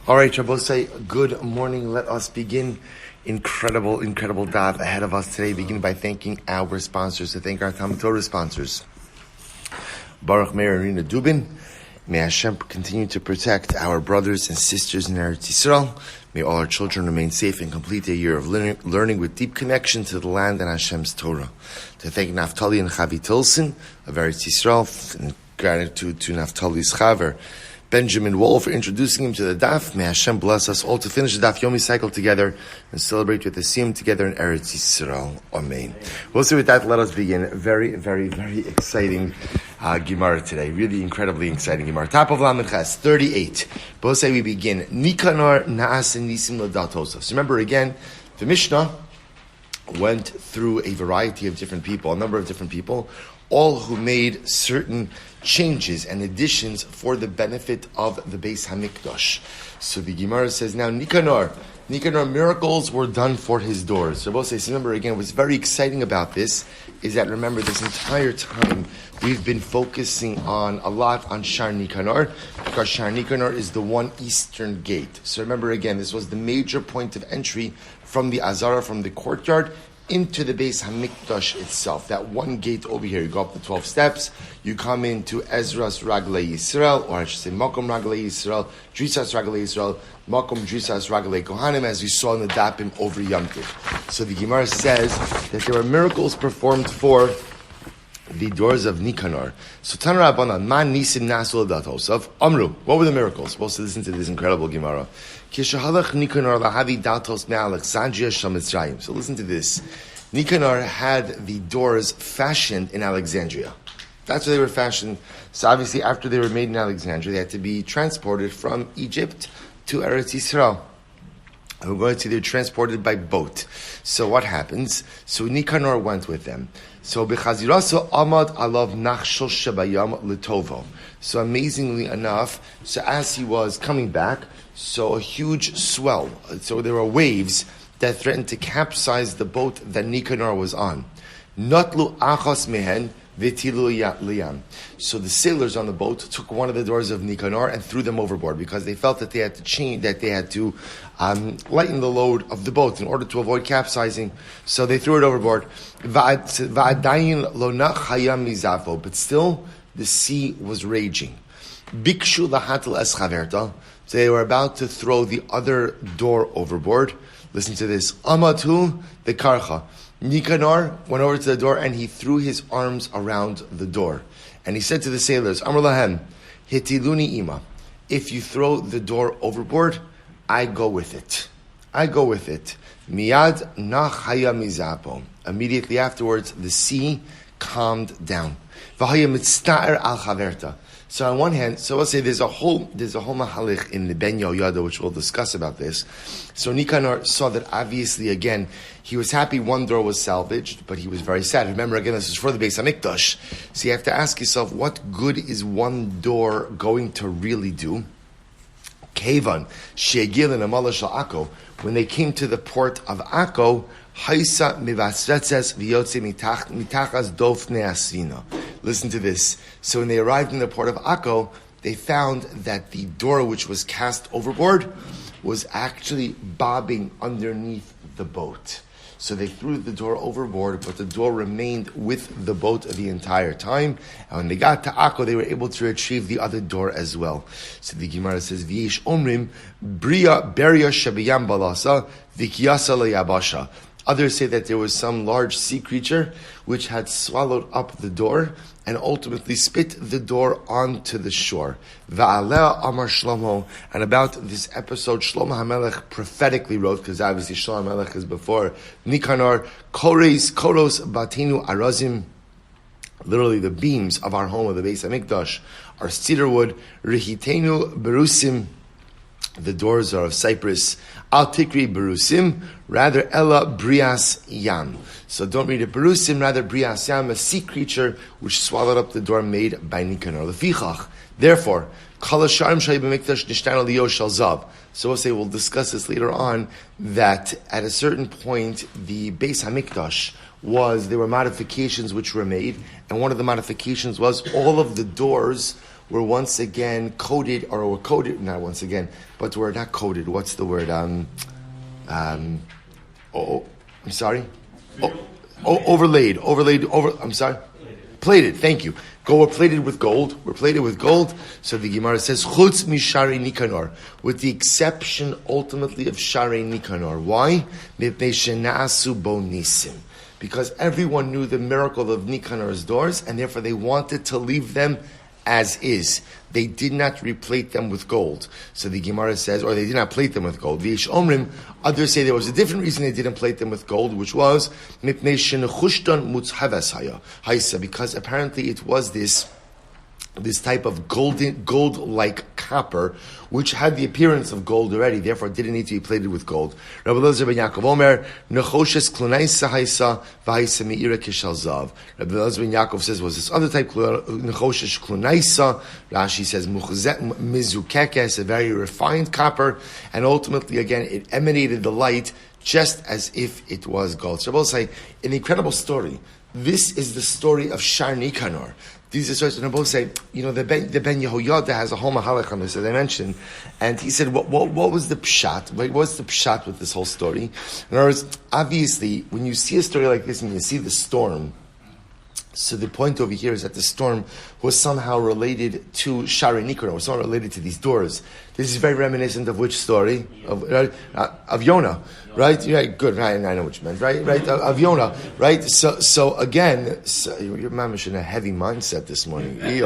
All right, Shabbosai, good morning. Let us begin. Incredible daf ahead of us today. Begin by thanking our sponsors, to thank our Talmud Torah sponsors. Baruch Meir and Rena Dubin. May Hashem continue to protect our brothers and sisters in Eretz Yisroel. May all our children remain safe and complete a year of learning with deep connection to the land and Hashem's Torah. To thank Naftoli and Chava Tilson of Eretz Yisroel, and gratitude to Naftoli's chaver, Benjamin Wohl, for introducing him to the Daf. May Hashem bless us all to finish the Daf Yomi cycle together and celebrate with the Siyum together in Eretz Yisroel. Amen. We'll see with that. Let us begin. Very exciting Gemara today. Really incredibly exciting Gemara. Top of Lamed Ches, 38. Both say we begin. Nikanor Naas Nisim L'Datosov. So remember again, the Mishnah went through a variety of different people, a number of different people, all who made certain changes and additions for the benefit of the Beis Hamikdash. So the Gemara says now, Nikanor, miracles were done for his doors. So both say, remember again, what's very exciting about this is that, remember, this entire time we've been focusing a lot on Shar Nikanor, because Shar Nikanor is the one eastern gate. So remember again, this was the major point of entry from the Azara, from the courtyard, into the Beis Hamikdash itself. That one gate over here, you go up the 12 steps, you come into Ezra's Raglei Yisrael, or I should say Makom Raglei Yisrael, Drisas Raglei Yisrael, Makom Drisas Raglei Kohanim, as we saw in the Dapim over Yom Tov. So the Gemara says that there were miracles performed for the doors of Nikanor. So Tan Rabbanan, Man Nisim Nasul Datosov, Amru, what were the miracles? Supposed to listen to this incredible Gemara. Kishahalach Nikanor lahavi datos me'Alexandria shamitzrayim. So listen to this. Nikanor had the doors fashioned in Alexandria. That's where they were fashioned. So obviously after they were made in Alexandria, they had to be transported from Egypt to Eretz Yisroel. We're going to see they're transported by boat. So what happens? So Nikanor went with them. So b'chaziraso amad alav nachshol shebayam letovo. So amazingly enough, so as he was coming back, so a huge swell, so there were waves that threatened to capsize the boat that Nikanor was on. Notlu achos mehen v'tilu liyam. So the sailors on the boat took one of the doors of Nikanor and threw them overboard because they felt that they had to lighten the load of the boat in order to avoid capsizing. So they threw it overboard. Va'adayin lo nach hayam mizavo. But still, the sea was raging. Bikshu lahatel es chaverta. So they were about to throw the other door overboard. Listen to this. Amatu the karcha. Nikanor went over to the door and he threw his arms around the door. And he said to the sailors, Amr lahem, hitiluni ima. If you throw the door overboard, I go with it. Miyad nachaya mizapo. Immediately afterwards, the sea calmed down. V'haya mitzta'er al chaverta. So on one hand, so I'll say there's a whole mahalich in the Ben Yoyada, which we'll discuss about this. So Nikanor saw that obviously, again, he was happy one door was salvaged, but he was very sad. Remember, again, this is for the Beis Hamikdash. So you have to ask yourself, what good is one door going to really do? Kevan, She'egil and Amala Shal Akko, when they came to the port of Akko, Haisa mivasretzes v'yotze mitachas dofne asina. Listen to this. So when they arrived in the port of Akko, they found that the door which was cast overboard was actually bobbing underneath the boat. So they threw the door overboard, but the door remained with the boat the entire time. And when they got to Akko, they were able to retrieve the other door as well. So the Gemara says, V'yesh omrim, bria beria shabiyam balasa, v'kiyasa leyabasha. Others say that there was some large sea creature which had swallowed up the door and ultimately spit the door onto the shore. Va'aleh Amar Shlomo. And about this episode, Shlomo HaMelech prophetically wrote, because obviously Shlomo HaMelech is before Nikanor, Koros Batinu Arazim. Literally, the beams of our home of the Beis Hamikdash are cedar wood. Rihitenu Berusim. The doors are of cypress. Al tikri berusim, rather ella brias yam. So don't read it berusim, rather brias yam, a sea creature which swallowed up the door made by Nikanor. Lefichach. Therefore, kala sharm shay b'mikdash nishtana liyo shal zav. So we'll discuss this later on, that at a certain point, the Beis Hamikdash there were modifications which were made, and one of the modifications was all of the doors were once again coated, or were coated, not once again, but were not coated. What's the word? I'm sorry? Overlaid. I'm sorry? Plated, thank you. We're plated with gold. So the Gemara says, Chutz mishari Nikanor, with the exception ultimately of Shari Nikanor. Why? Mipnei shena'asu bo nisim. Because everyone knew the miracle of Nikanor's doors, and therefore they wanted to leave them as is. They did not replate them with gold. So the Gemara says, or they did not plate them with gold. V'ish omrim, others say there was a different reason they didn't plate them with gold, which was mipnei shenechushtan mutzhavas haisa, because apparently it was this type of gold-like copper, which had the appearance of gold already, therefore didn't need to be plated with gold. Rabbi Elazar ben Yaakov Omer, nechoshes klunaisa haisa v'haisa me'ira kishal zav. Rabbi Elazar ben Yaakov says, was this other type, nechoshes klunaisa. Rashi says, mizukekes, a very refined copper, and ultimately, again, it emanated the light just as if it was gold. So I will say, an incredible story. This is the story of Shar Nikanor. These are stories, and I both say, the Ben Yehoyada has a whole mahalach on this, as I mentioned, and he said, what was the pshat? What's the pshat with this whole story? In other words, obviously, when you see a story like this and you see the storm, so the point over here is that the storm was somehow related to Shari Nikanor, was somehow related to these doors. This is very reminiscent of which story? Of Yoma, right? Right, good, right, I know what you meant, right, of Yoma, right? So again, your mamish in a heavy mindset this morning, right?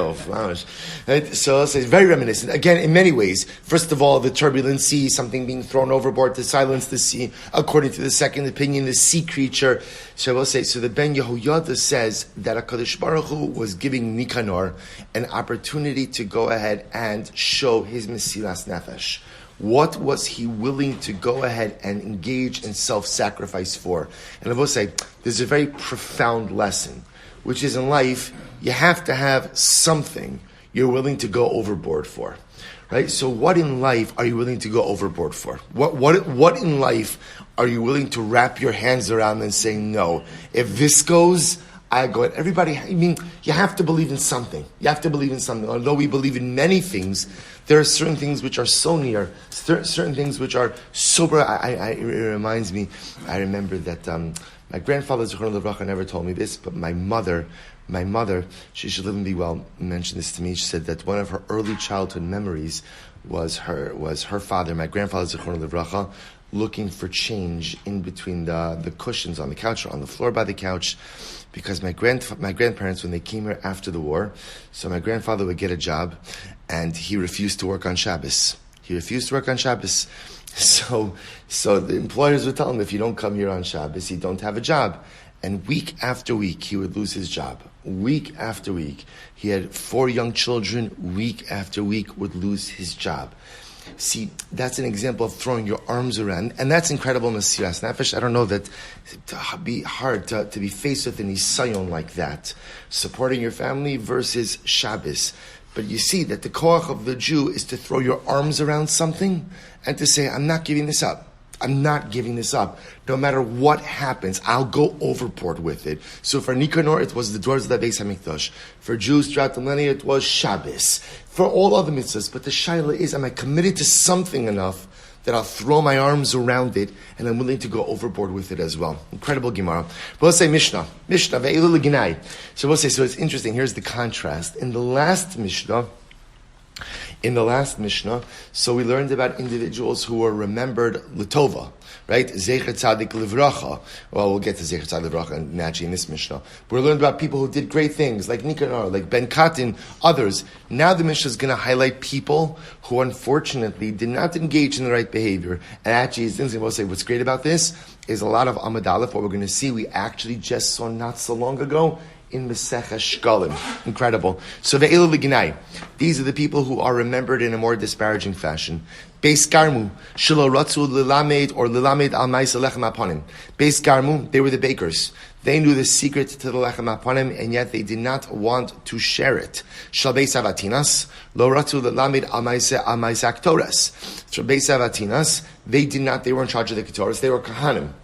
So it's very reminiscent. Again, in many ways, first of all, the turbulent sea, something being thrown overboard to silence the sea. According to the second opinion, the sea creature. So I will say, so the Ben Yehoyada says that HaKadosh Baruch Hu was giving Nikanor an opportunity to go ahead and show his Mesiras Nefesh. What was he willing to go ahead and engage in self-sacrifice for? And I will say, there's a very profound lesson, which is in life, you have to have something you're willing to go overboard for. Right? So what in life are you willing to go overboard for? What in life are you willing to wrap your hands around and say, no, if this goes, I go at everybody. You have to believe in something. Although we believe in many things, there are certain things which are so near, certain things which are sober. It reminds me, I remember that my grandfather, Zechron Levracha, never told me this, but my mother, she should live and be well, mentioned this to me. She said that one of her early childhood memories was her father, my grandfather, Zechron Levracha, looking for change in between the cushions on the couch or on the floor by the couch, because my grandparents, when they came here after the war, so my grandfather would get a job, and he refused to work on Shabbos. So the employers would tell him, if you don't come here on Shabbos, you don't have a job. And week after week, he would lose his job. Week after week. He had 4 young children. Week after week would lose his job. See, that's an example of throwing your arms around. And that's incredible Mesiras Nefesh. I don't know that to be hard to be faced with an isayon like that. Supporting your family versus Shabbos. But you see that the koach of the Jew is to throw your arms around something and to say, I'm not giving this up. No matter what happens, I'll go overboard with it. So for Nikanor, it was the doors of the Beis HaMikdash. For Jews throughout the millennia, it was Shabbos. For all other mitzvahs. But the shaila is, am I committed to something enough that I'll throw my arms around it and I'm willing to go overboard with it as well? Incredible Gemara. But let's say Mishnah, ve'ilu l'ginai. So we'll say, so it's interesting. Here's the contrast. In the last Mishnah, so we learned about individuals who were remembered l'tova, right? Zecher tzadik livracha. Well, we'll get to Zecher tzadik livracha naturally in this Mishnah. But we learned about people who did great things, like Nikanor, like Ben Katin, others. Now the Mishnah is going to highlight people who unfortunately did not engage in the right behavior. And actually, we'll say what's great about this is a lot of Amud Aleph. What we're going to see, we actually just saw not so long ago in Maseches Shkalim. Incredible. So ve'elu l'ginai. These are the people who are remembered in a more disparaging fashion. Beis Garmu, shelo ratzu lilamed or lilamed al ma'aseh lechem aponim. Beis Garmu, they were the bakers. They knew the secret to the lechem aponim, and yet they did not want to share it. Shal beis avatinas, lo ratzu lilamed al ma'aseh aktoras. Shal beis avatinas, they were in charge of the ketoras, they were kahanim.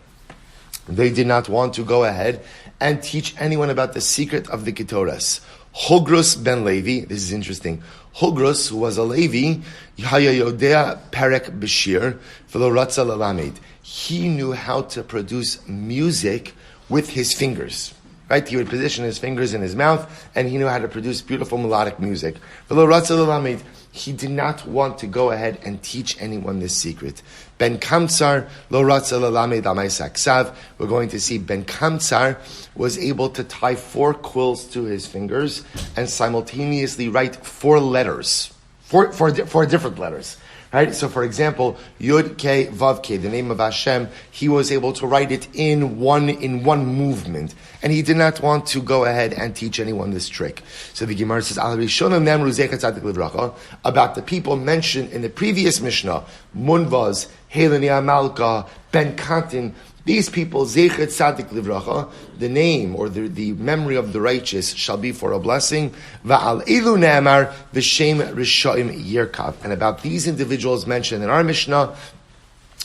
They did not want to go ahead and teach anyone about the secret of the Ketoras. Hogrus ben Levi, this is interesting. Hogrus, who was a Levi, Yodea Perek Bashir, V'lo Ratza Lalamed. He knew how to produce music with his fingers. Right? He would position his fingers in his mouth, and he knew how to produce beautiful melodic music. V'lo Ratza Lalamed. He did not want to go ahead and teach anyone this secret. Ben Kamtsar lo ratza lalamed amay saksav. We're going to see Ben Kamtsar was able to tie 4 quills to his fingers and simultaneously write 4 letters, four different letters. Right? So, for example, Yud Ke Vav Ke, the name of Hashem, he was able to write it in one movement, and he did not want to go ahead and teach anyone this trick. So the Gemara says, about the people mentioned in the previous Mishnah, Munvaz, Helenia Malka, Ben Kantin. These people, Zechet Tzadik Livracha, the name or the memory of the righteous shall be for a blessing. Va'al Elu Ne'amar V'Shem Rishaim Yirkav. And about these individuals mentioned in our Mishnah,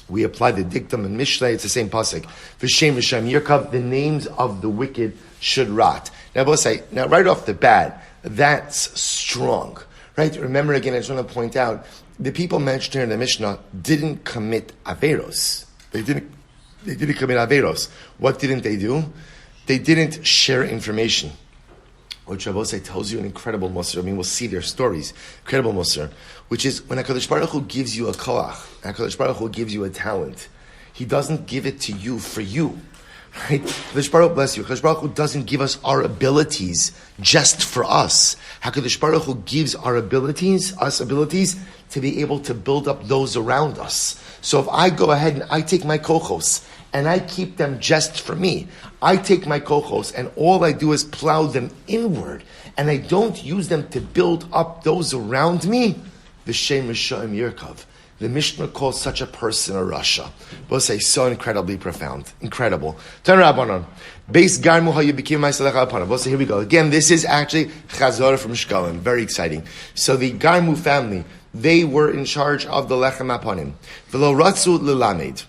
we apply the dictum in Mishlei, it's the same pasuk. V'Shem Rishaim Yirkav, the names of the wicked should rot. Now, right off the bat, that's strong. Right? Remember again, I just want to point out, the people mentioned here in the Mishnah didn't commit Averos. They didn't commit Averos. What didn't they do? They didn't share information. Which Rabbi tells you an incredible Musar. I mean, we'll see their stories. Incredible Musar. Which is, when HaKadosh Baruch Hu gives you a koach, HaKadosh Baruch Hu gives you a talent, He doesn't give it to you for you. Right? HaKadosh Baruch Hu, bless you. HaKadosh Baruch Hu doesn't give us our abilities just for us. HaKadosh Baruch Hu gives us abilities to be able to build up those around us. So if I go ahead and I take my kochos and I keep them just for me, I take my kochos and all I do is plow them inward and I don't use them to build up those around me, V'Shem Rishaim Yirkav. The Mishnah calls such a person a Rasha. We'll say so incredibly profound. Incredible. Turn Rabbanon. Beis Garmu Hayu B'Kim Ma'aseh Lecha. We'll say, here we go. Again, this is actually Chazorah from Shkolim. Very exciting. So the Garmu family, they were in charge of the Lechem Aponim. V'lo Ratzu L'Lamed.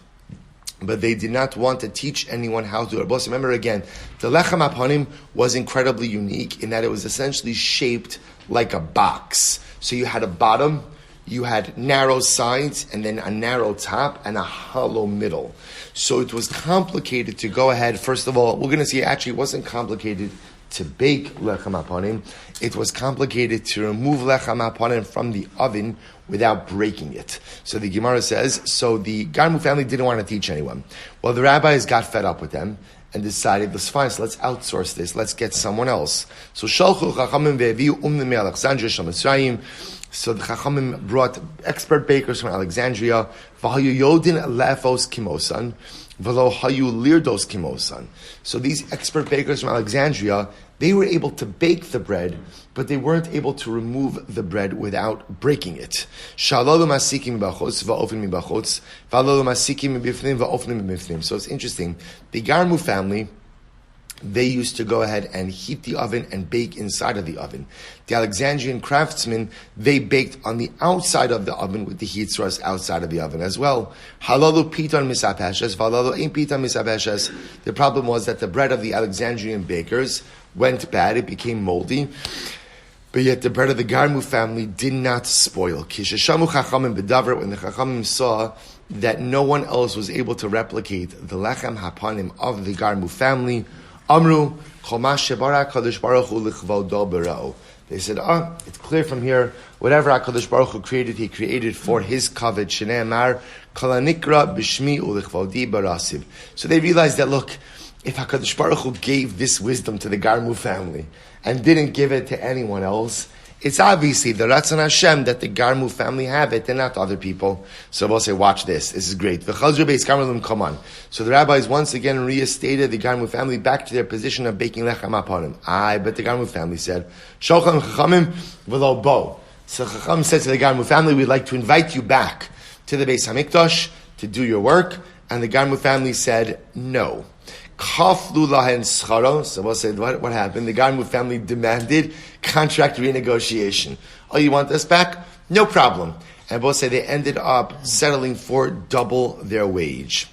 But they did not want to teach anyone how to do it. Remember again, the Lechem Aponim was incredibly unique in that it was essentially shaped like a box. So you had a bottom, you had narrow sides, and then a narrow top, and a hollow middle. So it was complicated to go ahead. First of all, we're going to see actually it wasn't complicated to bake lechem aponim. It was complicated to remove lechem aponim from the oven without breaking it. So the Gemara says, so the Garmu family didn't want to teach anyone. Well, the rabbis got fed up with them and decided, that's fine, so let's outsource this. Let's get someone else. So Shalchu Chachamim ve'eviu umnei Alexandria shel Mitzrayim. So the Chachamim brought expert bakers from Alexandria. V'hayu yodin le'efos kimosan, v'lo hayu lirdos kimosan. So these expert bakers from Alexandria, they were able to bake the bread, but they weren't able to remove the bread without breaking it. Shalalu masikim b'chutz va'ofin b'chutz, v'alalu masikim b'ifnim va'ofnim b'ifnim. So it's interesting. The Garmu family, they used to go ahead and heat the oven and bake inside of the oven. The Alexandrian craftsmen, they baked on the outside of the oven with the heat source outside of the oven as well. Halalu piton misapeshes, valalu ein piton misapeshes. The problem was that the bread of the Alexandrian bakers went bad, it became moldy. But yet the bread of the Garmu family did not spoil. Kishashamu chachamim b'davar, when the chachamim saw that no one else was able to replicate the lechem hapanim of the Garmu family, Amru, Kadosh Baruch Hu lichvodo bera'o. They said, it's clear from here, whatever HaKadosh Baruch Hu created, He created for His kavod. Shnei Amar, Kalanikra b'shmi ulichvodi barasiv. So they realized that, look, if HaKadosh Baruch Hu gave this wisdom to the Garmu family and didn't give it to anyone else, it's obviously the Ratzon Hashem that the Garmu family have it and not other people. So we'll say, watch this. This is great. Come on. So the rabbis once again reinstated the Garmu family back to their position of baking lechem aponim. But the Garmu family said, Shochem chachamim v'lo bo. So Chacham said to the Garmu family, we'd like to invite you back to the Beis HaMikdash to do your work. And the Garmu family said, no. Kaflu lahen scharo. So we'll say, what happened? The Garmu family demanded contract renegotiation. Oh, you want us back? No problem. And we'll say they ended up settling for double their wage.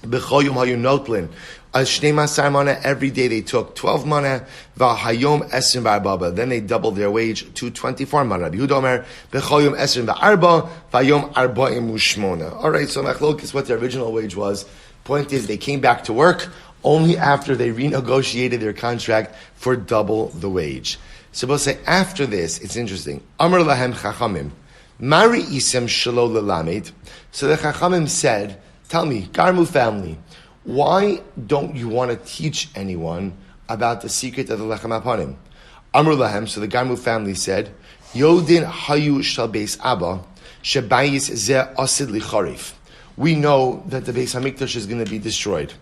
B'choyum hayu notlin. Shnei masar mana, every day they took 12 mana. V'hayom esrim v'arba. Then they doubled their wage to 24 mana. Rabbi Yehuda Omer, b'choyum esrim v'arba, v'hayom arba'im u'shmona. All right, so machlok is what the original wage was. Point is, they came back to work only after they renegotiated their contract for double the wage. So we'll say after this, it's interesting. Amar lahem chachamim, mari isem shelo lelamed. So the chachamim said, tell me, Garmu family, why don't you want to teach anyone about the secret of the lechem hapanim? Amar lahem, so the Garmu family said, Yodin hayu shal beis abba, shebayis ze asid licharif. We know that the Beis Hamikdash is going to be destroyed.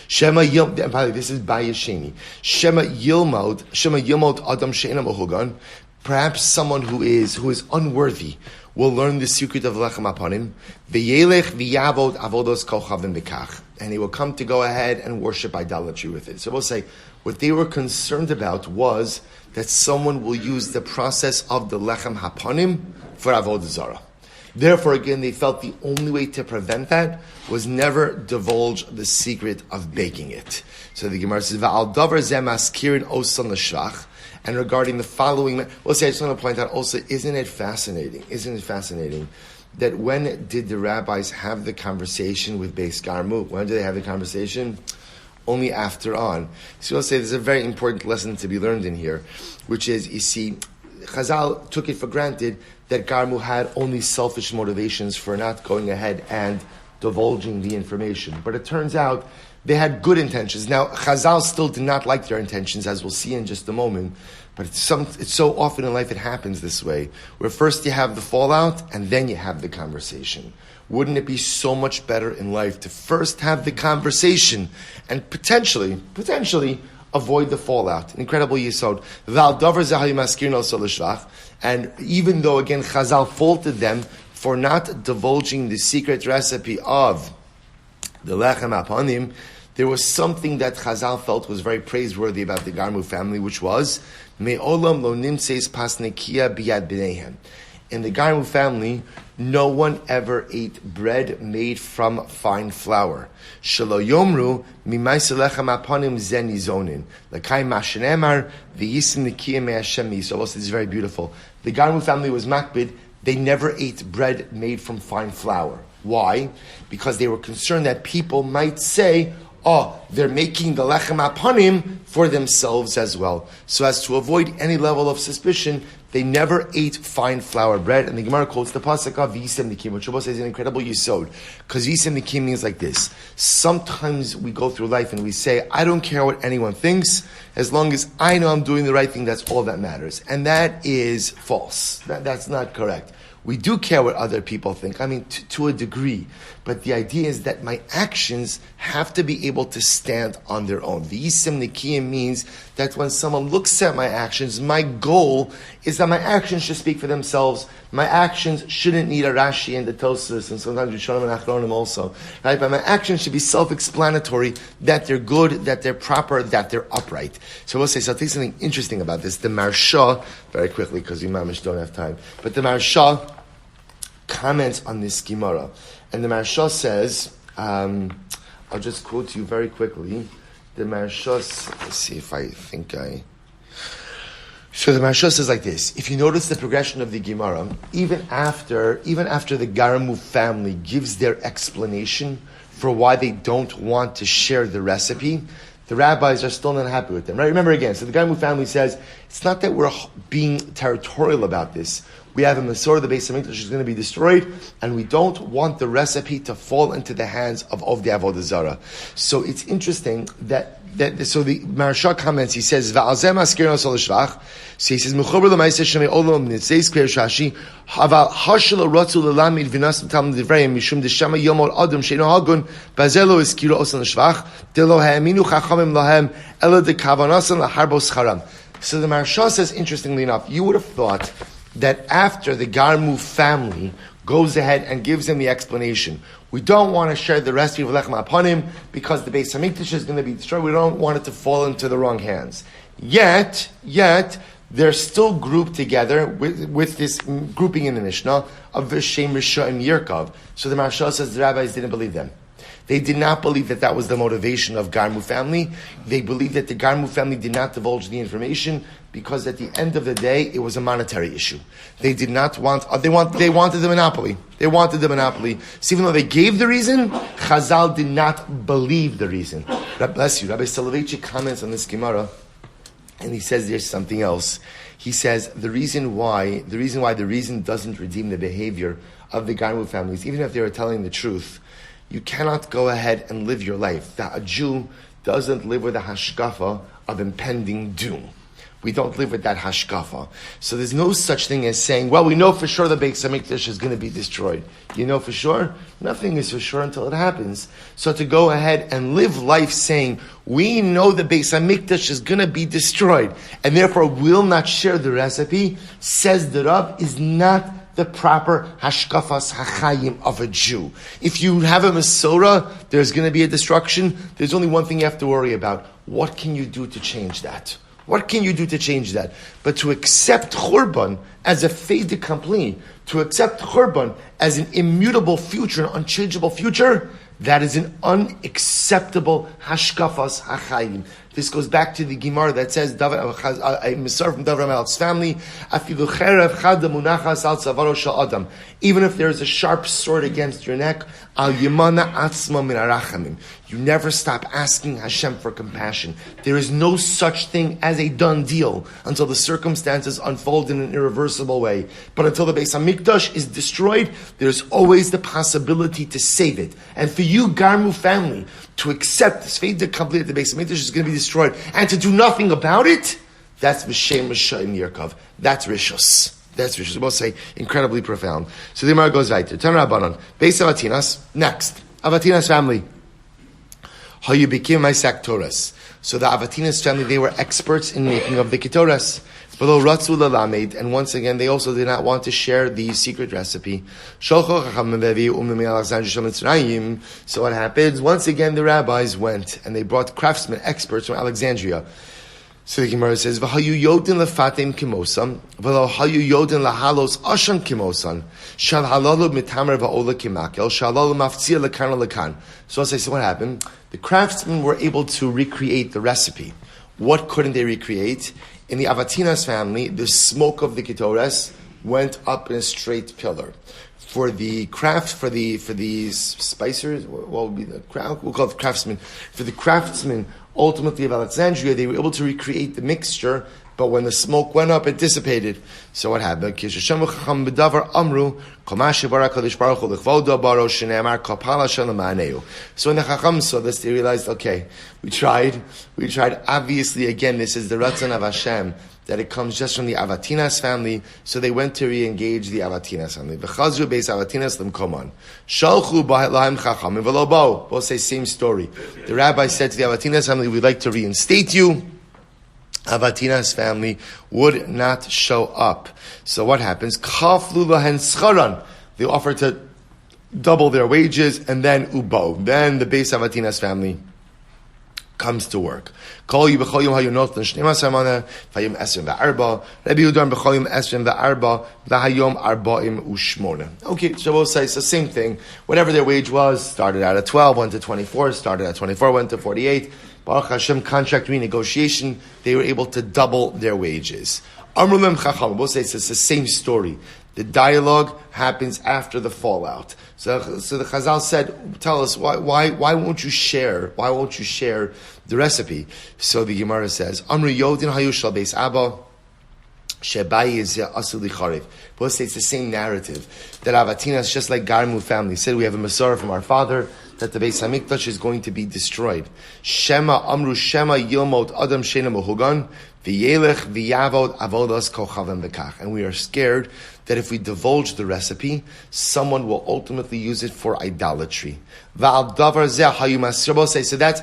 Shema Yom, this is Bayasheni. Shema Yilmod Adam She'ena Mohugan. Perhaps someone who is unworthy will learn the secret of Lechem Hapanim. V'yelech v'yavod avodos kochavim b'kach. And he will come to go ahead and worship idolatry with it. So we'll say, what they were concerned about was that someone will use the process of the Lechem Hapanim for Avodah Zarah. Therefore, again, they felt the only way to prevent that was never divulge the secret of baking it. So the Gemara says, "Va'al davar zeh maskirin osan l'shvach." And regarding the following, well, see, I just want to point out also, isn't it fascinating that when did the rabbis have the conversation with Beis Garmu? When did they have the conversation? Only after on. So we'll say there's a very important lesson to be learned in here, which is, you see, Chazal took it for granted that Garmu had only selfish motivations for not going ahead and divulging the information. But it turns out they had good intentions. Now, Chazal still did not like their intentions, as we'll see in just a moment. But it's so often in life it happens this way, where first you have the fallout and then you have the conversation. Wouldn't it be so much better in life to first have the conversation and potentially avoid the fallout? Incredible yisod. And even though, again, Chazal faulted them for not divulging the secret recipe of the lechem hapanim, there was something that Chazal felt was very praiseworthy about the Garmu family, which was me'olam lo nimseis pasnekia biyad b'neihem. In the Garmu family, no one ever ate bread made from fine flour. Shelo yomru mimaisa lechem hapanim zen izonin l'kai mashenemar v'yisim nekia me'ashem. So this is very beautiful. The Garmu family was makbid. They never ate bread made from fine flour. Why? Because they were concerned that people might say, oh, they're making the lechem hapanim for themselves as well. So as to avoid any level of suspicion, they never ate fine flour bread. And the Gemara quotes the pasuk of Yisem Nikim, which Shabbos says an incredible yisod. Because Yisem Nikim means like this. Sometimes we go through life and we say, I don't care what anyone thinks, as long as I know I'm doing the right thing, that's all that matters. And that is false. That's not correct. We do care what other people think, I mean, to a degree. But the idea is that my actions have to be able to stand on their own. The Yisem Nikiyim means that when someone looks at my actions, my goal is that my actions should speak for themselves. My actions shouldn't need a Rashi and the Tosfos, and sometimes Rishonim and Achronim also. Right? But my actions should be self-explanatory, that they're good, that they're proper, that they're upright. So we'll say, so I'll tell you something interesting about this. The Marsha, very quickly, because we mamish don't have time, but the Marsha comments on this Gemara. And the Marsha says, I'll just quote you very quickly. The Marsha, let's see if I think I... So the Marsha says like this: if you notice the progression of the Gemara, even after the Garmu family gives their explanation for why they don't want to share the recipe, the rabbis are still not happy with them. Right? Remember again, so the Garmu family says, it's not that we're being territorial about this. We have a Masorah, the Beis Hamikdash is going to be destroyed, and we don't want the recipe to fall into the hands of the Avodah Zarah. So it's interesting that so the Maharsha comments, he says, Va'alzeh maskirin osol l'shvach. So he says, Mechober l'maiseh shemei olam nitzeis kver shashi, Haval hashel rotzu l'lamid v'nas l'tam l'divrayim, mishum d'shama yomol adam she'ino hagun, bazelo iskiro osol l'shvach, delo ha'aminu chachamim lahem, ela de kavanasan l'harbos charam. So the Maharsha says, interestingly enough, you would have thought that after the Garmu family goes ahead and gives them the explanation, we don't want to share the recipe of lechem hapanim because the Beis Hamikdash is going to be destroyed. We don't want it to fall into the wrong hands. Yet they're still grouped together with this grouping in the Mishnah of Vishem Risha and Yerkov. So the Maharsha says the rabbis didn't believe them. They did not believe that that was the motivation of Garmu family. They believed that the Garmu family did not divulge the information because at the end of the day, it was a monetary issue. They did not want, they wanted the monopoly. They wanted the monopoly. So even though they gave the reason, Chazal did not believe the reason. Bless you. Rabbi Soloveitchik comments on this Gemara, and he says there's something else. He says the reason why the reason doesn't redeem the behavior of the Garmu families, even if they were telling the truth, you cannot go ahead and live your life. That a Jew doesn't live with a hashkafa of impending doom. We don't live with that hashkafa. So there's no such thing as saying, well, we know for sure the Beis HaMikdash is going to be destroyed. You know for sure? Nothing is for sure until it happens. So to go ahead and live life saying, we know the Beis HaMikdash is going to be destroyed, and therefore will not share the recipe, says the Rav, is not the proper hashkafas hachayim of a Jew. If you have a Masorah, there's going to be a destruction. There's only one thing you have to worry about. What can you do to change that? What can you do to change that? But to accept Churban as a fait accompli, to accept Churban as an immutable future, an unchangeable future, that is an unacceptable hashkafas hachayim. This goes back to the Gemara that says, a Misar from David Melch's family, even if there is a sharp sword against your neck, al yemana atzma min arachamim. You never stop asking Hashem for compassion. There is no such thing as a done deal until the circumstances unfold in an irreversible way. But until the Beis HaMikdash is destroyed, there's always the possibility to save it. And for you, Garmu family, to accept this fate that complete the Beis HaMikdash is going to be destroyed and to do nothing about it, that's V'shem Mishayim Yerkov. That's Rishos. That's Rishos. We'll say incredibly profound. So the Gemara goes right there. Tan Rabbanon. Beis Avatinas. Next. Avatinas family. How you became my Torahs. So the Avatinas family, they were experts in making of the Ketoras. Below Ratzu Lalamed, and once again, they also did not want to share the secret recipe. So what happens? Once again, the rabbis went and they brought craftsmen, experts from Alexandria. So the Gemara says, "V'hayu yodin lefatim kimosam, v'lo hayu yodin lahalos ashan kimosan, shal halalu mitamer va'ola kimakel, shal halalu maftzia lekan lekan." So I'll say, so what happened? The craftsmen were able to recreate the recipe. What couldn't they recreate? In the Avatinas family, the smoke of the Ketoras went up in a straight pillar. For the spicers, what would be the craft? We'll call it craftsmen. For the craftsmen, ultimately of Alexandria, they were able to recreate the mixture, but when the smoke went up, it dissipated. So what happened? So when the Chacham saw this, they realized, okay, we tried. Obviously, again, this is the Ratzon of Hashem, that it comes just from the Avatinas family, so they went to re-engage the Avatinas family. V'chazru beis Avatinas l'mkoman. Shalchu lahem chachamim v'lo bo. We'll say same story. The rabbi said to the Avatinas family, we'd like to reinstate you. Avatinas family would not show up. So what happens? Kaflu lahen scharan. They offer to double their wages, and then ubo. Then the beis Avatinas family comes to work. Okay, so we'll say it's the same thing. Whatever their wage was, started out at 12, went to 24, started at 24, went to 48. Baruch Hashem, contract renegotiation, they were able to double their wages. We'll say it's the same story. The dialogue happens after the fallout. So the Chazal said, tell us, why won't you share? Why won't you share the recipe? So the Gemara says, Amru Yodin Hayu Shal Beis Abba, Shebai is Asul Licharev. We'll say it's the same narrative. That Avatinas, just like Garmu family, said we have a Masorah from our father, that the Beis HaMikdash is going to be destroyed. Shema Amru Shema Yilmot Adam Shena Mehugan, V'yelech V'yavod Avodas Kochavim V'kach. And we are scared that if we divulge the recipe, someone will ultimately use it for idolatry. So that's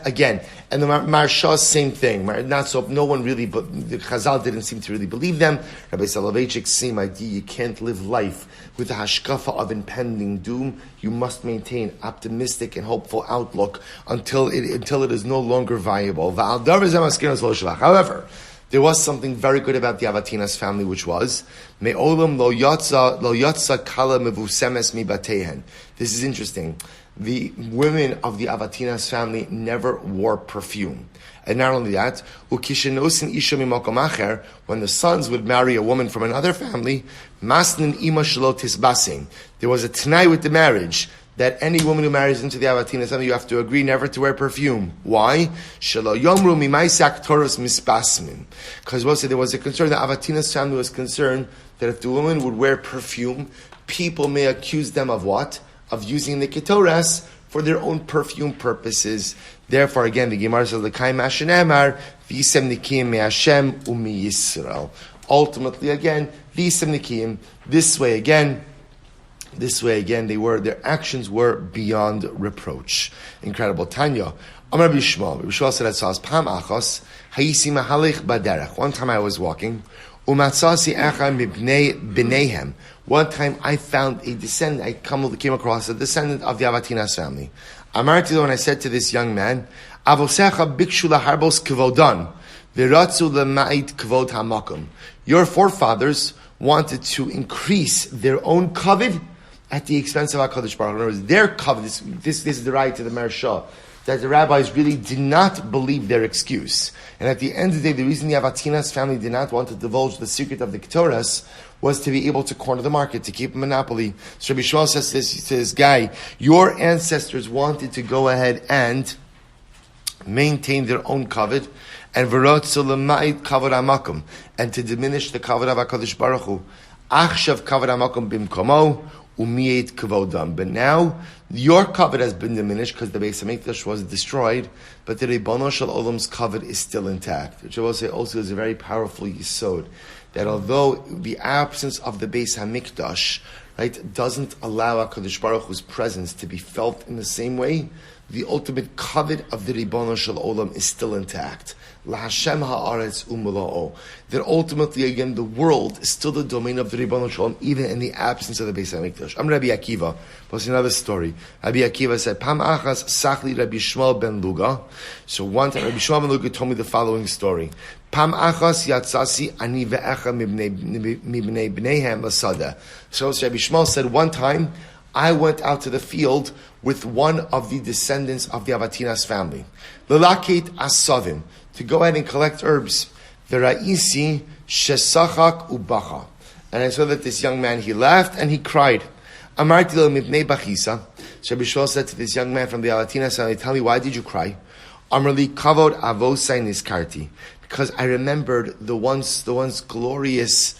again, and the Marsha, same thing. Not so, no one really, but the Chazal didn't seem to really believe them. Rabbi Soloveitchik, same idea. You can't live life with the hashkafa of impending doom. You must maintain optimistic and hopeful outlook until it is no longer viable. However, There was something very good about the Avatinas family, which was Me'olam lo yatsa kala mevusemes mi batehen. This is interesting. The women of the Avatinas family never wore perfume. And not only that, when the sons would marry a woman from another family, masnin ima shelo tisbasim. There was a tenai with the marriage that any woman who marries into the Avatinas family, you have to agree never to wear perfume. Why? Shelo yomru mimaisak toros mispasmin. Because there was a concern, the Avatinas family was concerned that if the woman would wear perfume, people may accuse them of what? Of using the ketoras for their own perfume purposes. Therefore, again, the Gemara says, "L'kai mashenemar v'isem nikim me'Hashem u'mi Yisrael." Ultimately, again, v'isem nikim. This way again, their actions were beyond reproach. Incredible. Tanya, Amar Bishma. Bishma said, "As pam achos hayisi mahalich baderech." One time I was walking. Umatzasi echa mibnei b'neihem. One time I found a descendant, I came across a descendant of the Avatinas family. Amarti, when I said to this young man, Avosecha bikshu laharbos kvodan, v'ratzu lema'id kvod hamakum. Your forefathers wanted to increase their own kavod at the expense of HaKadosh Baruch Hu. In other words, their kavod, this is the right to the Mersha, that the rabbis really did not believe their excuse. And at the end of the day, the reason the Avatinas family did not want to divulge the secret of the Ketoras was to be able to corner the market, to keep a monopoly. So Rabbi Shmuel says to this guy, your ancestors wanted to go ahead and maintain their own kavod, and v'rotzu l'ma'id kavod hamakom, and to diminish the kavod of HaKadosh Baruch Hu. Achshav kavod hamakom bimkomo, umiyet kavodam. But now, your kavod has been diminished because the Beis HaMikdash was destroyed, but the Ribono Shel Olam's kavod is still intact. Which I will say also is a very powerful yisod, that although the absence of the Beis HaMikdash, right, doesn't allow HaKadosh Baruch Hu's presence to be felt in the same way, the ultimate kavod of the Ribono Shel Olam is still intact. LaHashem ha'aretz u'mola'o. That ultimately, again, the world is still the domain of the Ribono Shel Olam, even in the absence of the Beis HaMikdash. I'm Rabbi Akiva. Plus another story. Rabbi Akiva said, Pam achas sachli Rabbi Shmuel ben Luga. So one time, Rabbi Shmuel ben Luga told me the following story. Pam achas yatzasi ani ve'echa mibnei bneihem asada. So Rabbi Shmuel said, one time, I went out to the field with one of the descendants of the Avatinas family. Lelakit asavim, to go ahead and collect herbs. V'ra'isi shesachak ubacha. And I saw that this young man, he laughed and he cried. Amarti lo mipnei bachisa. So Rabbi Shmuel said to this young man from the Avatinas family, tell me, why did you cry? Amrli kavod avosai niskarti. Because I remembered the once glorious,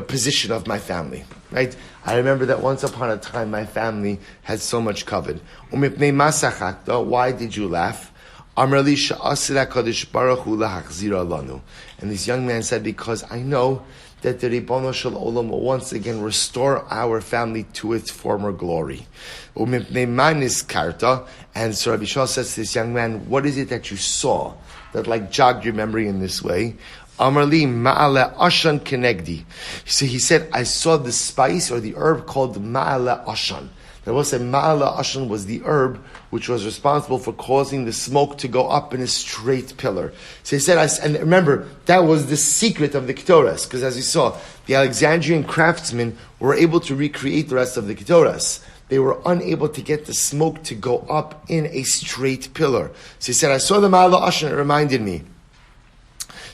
position of my family, right? I remember that once upon a time my family had so much kavod. Umipnei masachakta. Why did you laugh? Amrli sha'asir HaKadosh Baruch Hu lahachzira lanu. And this young man said, because I know that the Ribono Shel Olam will once again restore our family to its former glory. Umipnei manis karta. And so Rabbi Shmuel says to this young man, what is it that you saw that jogged your memory in this way? Amarli ma'ale ashan kenegdi. So he said, I saw the spice or the herb called ma'ale ashan. There was a ma'ale ashan was the herb which was responsible for causing the smoke to go up in a straight pillar. So he said, and remember, that was the secret of the Ketoras, because as you saw, the Alexandrian craftsmen were able to recreate the rest of the Ketoras. They were unable to get the smoke to go up in a straight pillar. So he said, I saw the ma'ale ashan, it reminded me.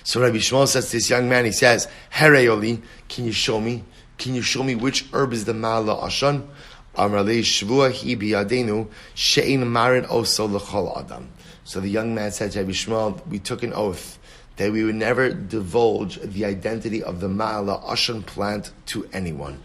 So Rabbi Shmuel says to this young man, he says, Hereoli, can you show me? Can you show me which herb is the ma'ale ashan? Amrali shvua hi biyadenu she'in marin oso l'chol adam. So the young man said to Rabbi Shmuel, we took an oath that we would never divulge the identity of the ma'ale ashan plant to anyone.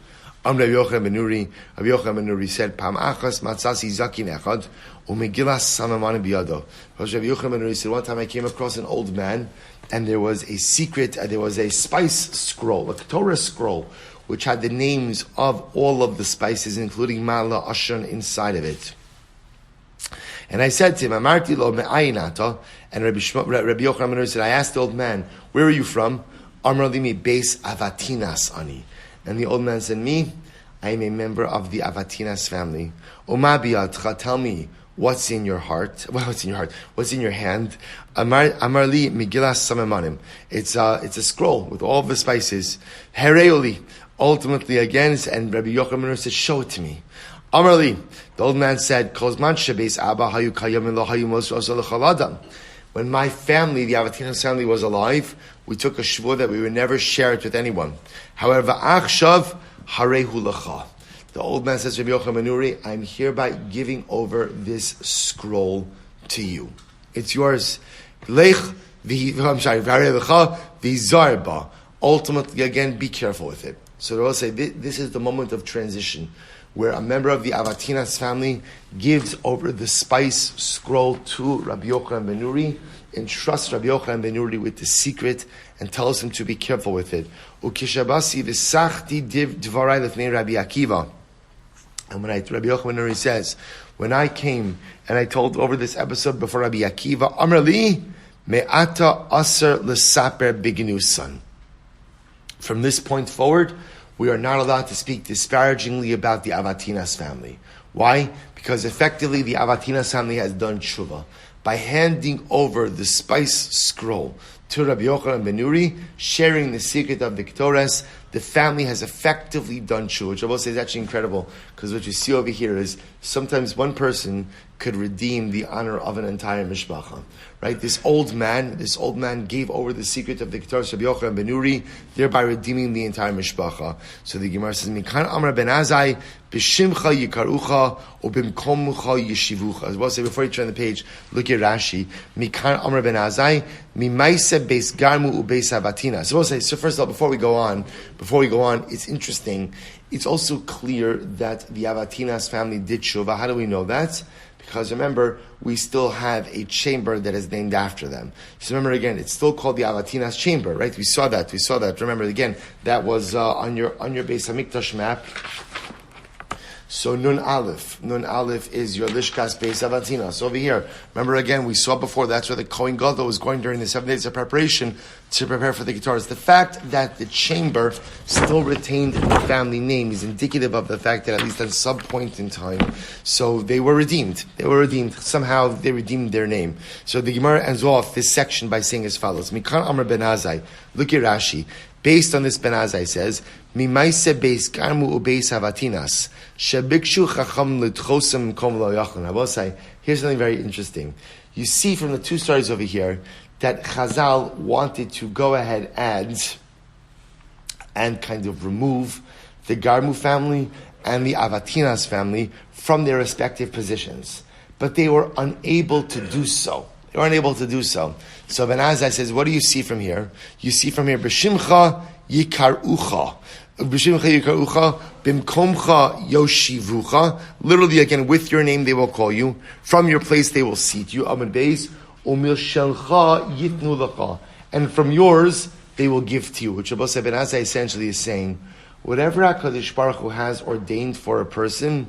Rabbi Yochanan ben Nuri said, Pam achas matzasi zakin echad umegilas samamani biyado. Rabbi Yochanan ben Nuri said, one time I came across an old man, and there was a secret, there was a spice scroll, a Torah scroll, which had the names of all of the spices, including ma'ale ashan inside of it. And I said to him, Amarti lo me'ayinata, and Rabbi Yochanan ben Nuri said, I asked the old man, where are you from? Amrali mi beis Avatinas ani. And the old man said, me, I am a member of the Avatinas family. Oma biyadcha, tell me, what's in your heart? Well, what's in your heart? What's in your hand? Amar li Megillas Samemanim. It's a scroll with all the spices. Hereoli. Ultimately, again, and Rabbi Yochanan said, show it to me. Amar li. The old man said, Kozman shebeis Abba hayu kayam lo hayu mos adam. When my family, the Avatinas family, was alive, we took a shvur that we would never share it with anyone. However, achshav harehu lacha. The old man says, Rabbi Yochanan Nuri, I'm hereby giving over this scroll to you. It's yours. Lech v'zarba. Ultimately, again, be careful with it. So they will say, this is the moment of transition, where a member of the Avatinas family gives over the spice scroll to Rabbi Yochanan ben Nuri, entrusts Rabbi Yochanan ben Nuri with the secret, and tells him to be careful with it. Ukishabasi v'sachti dvarai lefnei Rabbi Akiva. And when Rabbi Yochanan ben Nuri says, when I came and I told over this episode before Rabbi Akiva, Amar li me'ata aser l'saper b'genusan. From this point forward, we are not allowed to speak disparagingly about the Avatinas family. Why? Because effectively the Avatinas family has done tshuva. By handing over the spice scroll to Rabbi Yochanan ben Nuri, sharing the secret of the Ketores, the family has effectively done tshuva. Which I will say is actually incredible, because what you see over here is sometimes one person could redeem the honor of an entire mishpacha. Right? This old man gave over the secret of the Ketores Rabbi Yochanan ben Nuri, thereby redeeming the entire mishpacha. So the Gemara says, Mikan Amar ben Azai, B'shimcha yikarucha, or b'mkomcha yeshivucha. As well say, before you turn the page, look at Rashi. Mikan Amar ben Azai, Mimaise beis garmu ubeis avatina. So we'll say, so first of all, before we go on, it's interesting. It's also clear that the Avatinas family did tshuva. How do we know that? Because remember, we still have a chamber that is named after them. So remember again, it's still called the Avatinas chamber, right? We saw that. Remember again, that was on your Beis Hamikdash map. So Nun Aleph is your Lishkas Beis Avatinas. Over here, remember again, we saw before, that's where the Kohen Gadol was going during the 7 days of preparation to prepare for the Ketores. The fact that the chamber still retained the family name is indicative of the fact that at least at some point in time, so they were redeemed. Somehow they redeemed their name. So the Gemara ends off this section by saying as follows. Mikan Amar ben Azai. Look at Rashi. Based on this, Ben Azai says, Mimaise beis garmu ubeis avatinas shebikshu chacham l'tchosem kom lo yachon. I will say, here's something very interesting. You see from the two stories over here that Chazal wanted to go ahead and kind of remove the Garmu family and the Avatinas family from their respective positions, but they were unable to do so. So Ben Azai says, what do you see from here? You see from here, B'shimcha yikarucha. B'shimcha yikarucha, bimkomcha yoshivucha. Literally, again, with your name they will call you. From your place they will seat you. Amid Beis, umilshelcha yitnu lacha. And from yours they will give to you. Which Ben Azai essentially is saying, whatever HaKadosh Baruch Hu has ordained for a person,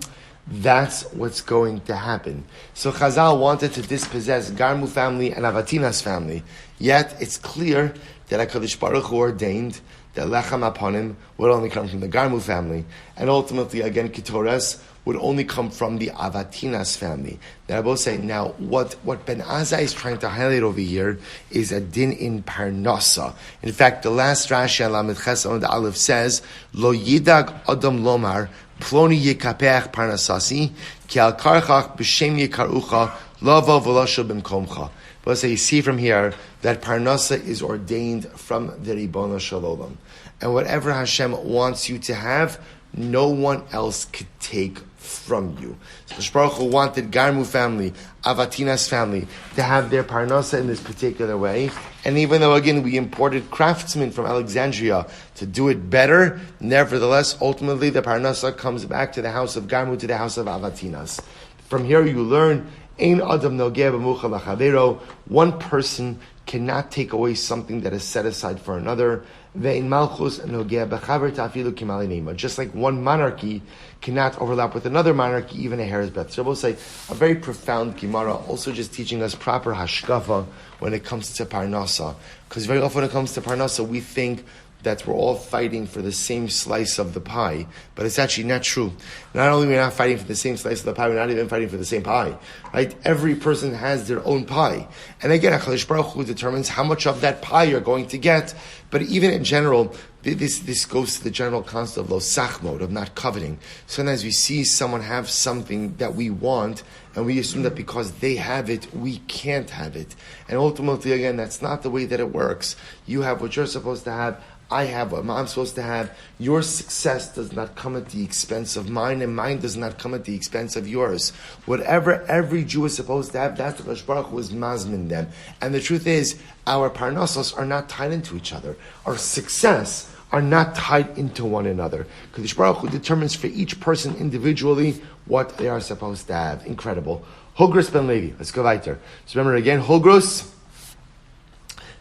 that's what's going to happen. So Chazal wanted to dispossess Garmu family and Avatinas family. Yet it's clear that HaKadosh Baruch Hu ordained that Lechem upon him would only come from the Garmu family. And ultimately, again, Ketores would only come from the Avatinas family. Now, I will say, now, what Ben Azai is trying to highlight over here is a din in Parnasa. In fact, the last Rashi on Lamed Ches on the Aleph says, Lo yidag adam lomar, Ploni yikapeach parnasasi, ki al karchach b'shem yikarucha, lava v'lasho b'mkomcha. But so you see from here that parnasa is ordained from the Ribono Shel Olam. And whatever Hashem wants you to have, no one else could take from you. So Kadosh Baruch Hu wanted Garmu family, Avatinas family, to have their parnasa in this particular way. And even though, again, we imported craftsmen from Alexandria to do it better, nevertheless, ultimately, the parnasa comes back to the house of Garmu, to the house of Avatinas. From here you learn, Ein Adam Nogeh B'mucha L'Chavero. One person cannot take away something that is set aside for another. Ve'in Malchus Nogeh B'chaver Ta'afilu Kimali Neima. Just like one monarchy cannot overlap with another monarchy, even a hair's breadth. So we'll say a very profound Gemara, also just teaching us proper hashkafa when it comes to parnasa. Because very often when it comes to parnasa, we think that we're all fighting for the same slice of the pie, but it's actually not true. Not only are we not fighting for the same slice of the pie, we're not even fighting for the same pie, right? Every person has their own pie. And again, HaKadosh Baruch Hu determines how much of that pie you're going to get, but even in general, this goes to the general concept of lo sachmod, of not coveting. Sometimes we see someone have something that we want, and we assume that because they have it, we can't have it. And ultimately, again, that's not the way that it works. You have what you're supposed to have, I have what I'm supposed to have. Your success does not come at the expense of mine, and mine does not come at the expense of yours. Whatever every Jew is supposed to have, that's what Kadosh Baruch Hu is mazmin them. And the truth is, our parnasos are not tied into each other. Our success are not tied into one another. Kadosh Baruch Hu determines for each person individually what they are supposed to have. Incredible. Hogros ben Levi. Let's go weiter. So remember again, Hogros,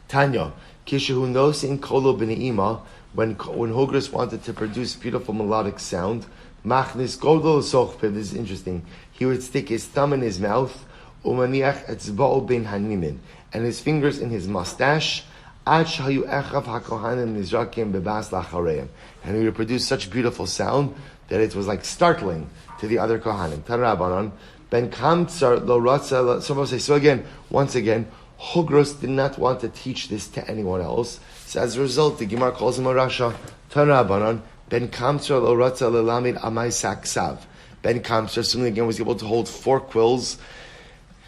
Tanya. Kishahu nosin kolo b'ne'ima, when Hogros wanted to produce beautiful melodic sound, machnis godol sochpe, this is interesting, he would stick his thumb in his mouth, umaniach etzba'o ben hanimin, and his fingers in his mustache, ad shahayu echav hakohanim nizrakim bebas lachareim, and he would produce such beautiful sound that it was like startling to the other kohanim. Tarabanan, ben kamtsar lo ratza, so again, once again, Hogros did not want to teach this to anyone else. So as a result, the Gemara calls him a Rasha. Tanabanan, Ben Kamtsar lo ratza lelamid amai saksav. Ben Kamtsar suddenly again was able to hold 4 quills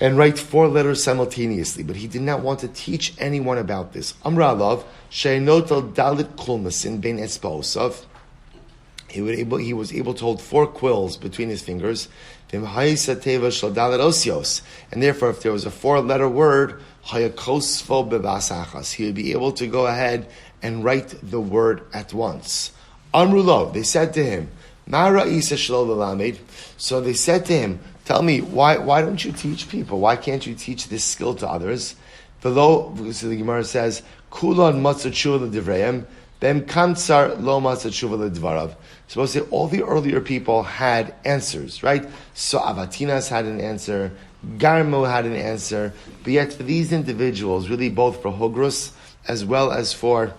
and write 4 letters simultaneously, but he did not want to teach anyone about this. Amra alav, she'enotel dalit kulmasin ben esposav. He was able to hold 4 quills between his fingers. And therefore, if there was a 4-letter word, he would be able to go ahead and write the word at once. Amrulo, they said to him, so they said to him, tell me, why don't you teach people? Why can't you teach this skill to others? So the Gemara says, Kulon matzatshuva l'divrayim, ben kamtsar lo matzatshuva l'dvarav. Supposed to say all the earlier people had answers, right? So Avatinas had an answer, Garmo had an answer, but yet for these individuals, really both for Hogros as well as for